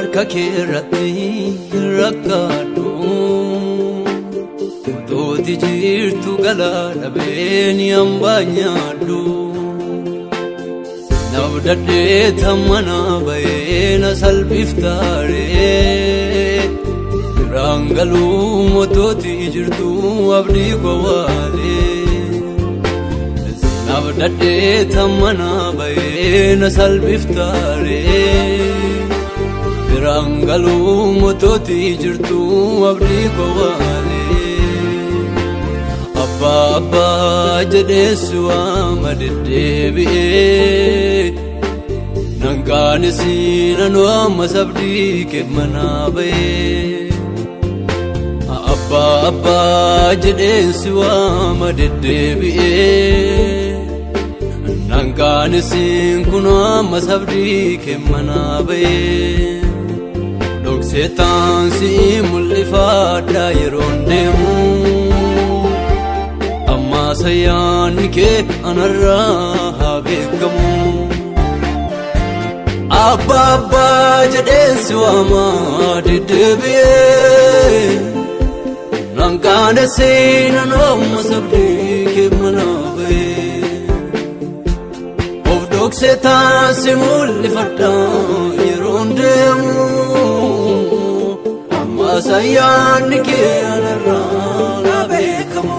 harka keerratti rakkaadhu Tooti jirtu galaa dhabeeni hambaa nyaadhu Nabdadhee tammana bayeena salphiftaaree Rangaluu motooti jirtu abdii kowaalee Nabdadhee tammana bayeena salphiftaaree Rangaluu motooti jirtu abdii kowaalee Abba jedheessu amma deddeebi'ee Nanqaanisi nanoo amma sabdii keemmanaa bayee Abba jedheessu amma deddeebi'ee Nanqaanisi kunoo amma sabdii keemmanaa bayee Dhokseetaan si mul'ifaadha yeroon deemu Sayyaan kee anarraa haa beekamu Abba jedheessi waama deddeebi'ee Nanqaanisi nanoo amma sabdii keemmanaa bayee Of dhokseetaan si mul'ifadha yeroon deemu Amma sayyaan kee anarraa haa beekamu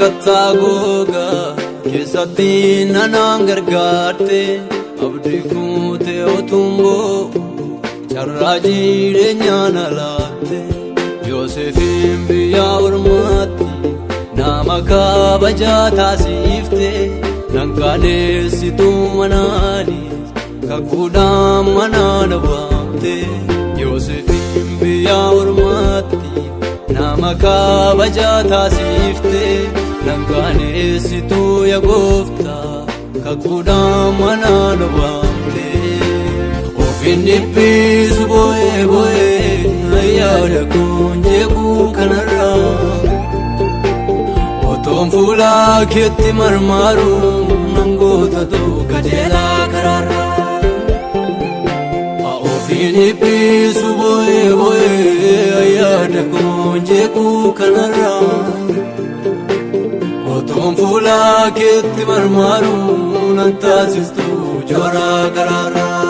Kattaa goga keessatti nanaan gargaarte abdii kuutee otumboo carraa jireenyaan alaatte Yoosefin biyya ormaatti nama kabajaa taasifte Nanqaaneessituu manaani kakkuudhaan manaana waamte Yoosefin biyya ormaatti nama kabajaa taasifte Nanqaaneessituu yaa gooftaa kakkuudhaan manaana waamte Ofiin dhiphisu bo'ee ayyaana kun jeequu kanarraa Otoon fuula keetti marmaaru nangoota ta'u qajeelaa karaarraa Ofiin dhiphisu bo'ee ayyaana kun jeequu kanarraa Otoon fuula keetti marmaaru nan taasistu jooraa karaarraa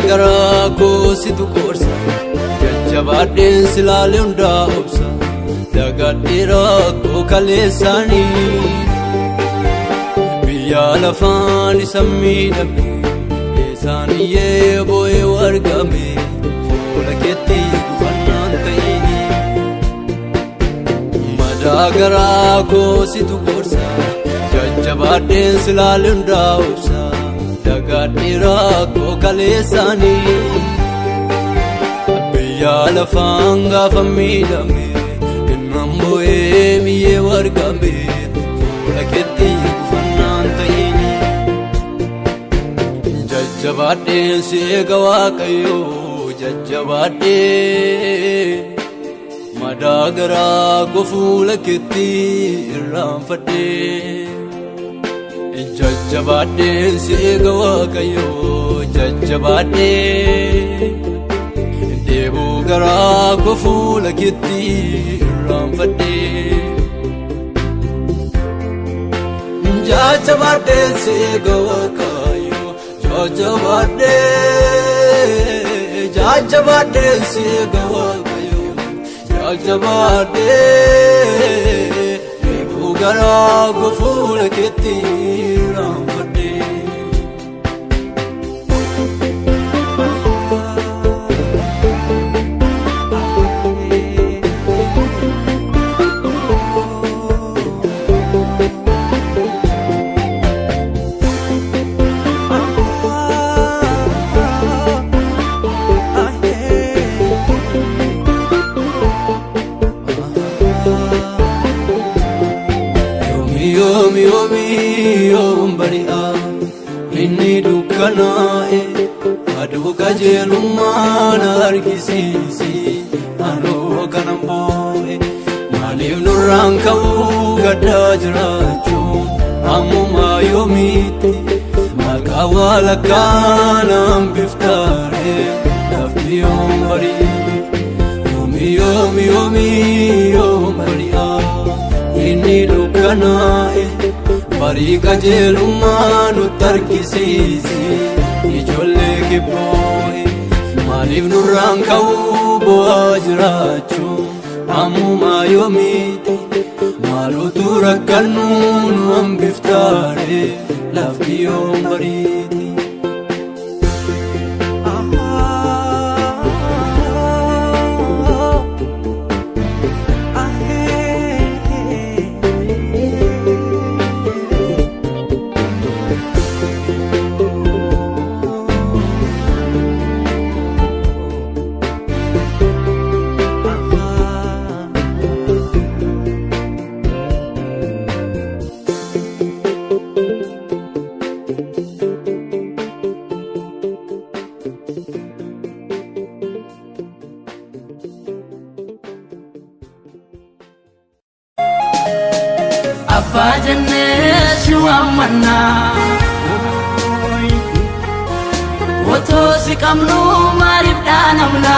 Garaa koositu koorsa jajjabaadheen silaalee hundaa obsa dagadheeraa koo kaleessaanii biyya lafaan isa miidhame eessaaniyyee bo'ee argame fuula keetti gufannaan ta'ini madaa garaa koositu koorsa jajjabaadheen silaalee hundaa obsa Dagadheeraa koo kaleessaanii biyya lafaan gaafa miidhame innaan bo'ee miyyee argame fuula keetti gufannaan ta'ini Jajjabaadheen si eega Waaqayyoo jajjabaadhee madaa garaa koo fuula keetti irraanfadhee Jajjabaadheen si eega Waaqayyoo jajjabaadhee deebuu garaa koo fuula keetti irraanfadhee Jajjabaadheen si eega Waaqayyoo jajjabaadhee si eega Waaqayyoo Jabade Bugara gofula ketira made Yomi baria inni dukana adu kajelumana argisisi ano kanambo maliv nuranka gada jrachu amuma yomiti makawala kana biftare dafiyom bari yomi baria inni dukana bari kajelumanu tarkisisi ijolle ke boy malif nuranka bo ajrachu amuma yomiti malutu rakanun ambiftare lafiyom bariti Abajane shuamana Woto sikamnu marib danamna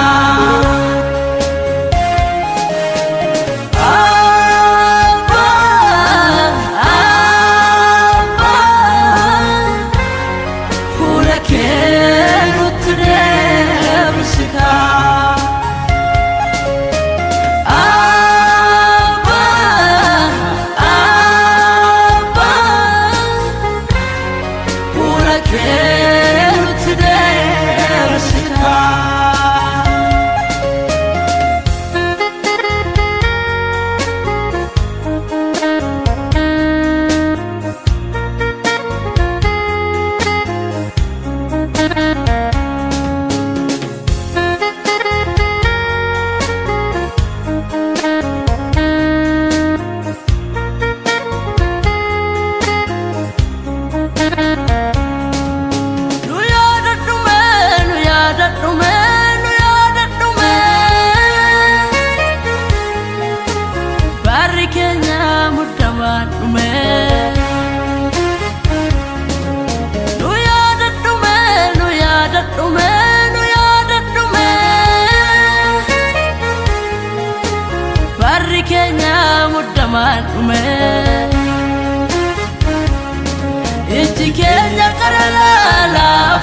Itikenya karala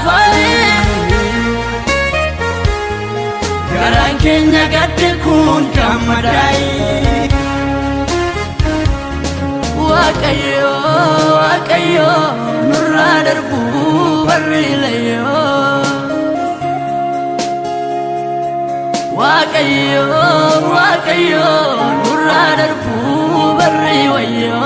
fari Garan kenya gadde kun kamadai Wakayo nurra darbu barilayo Wakayo nurra darbu bariwayo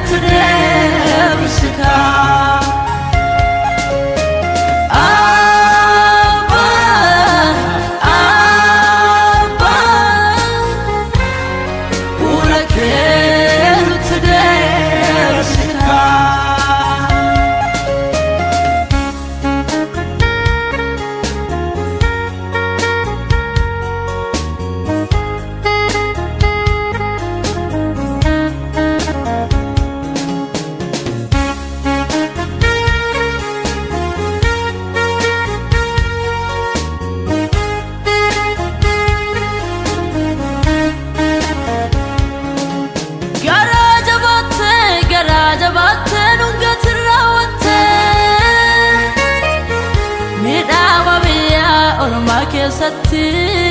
today keessatti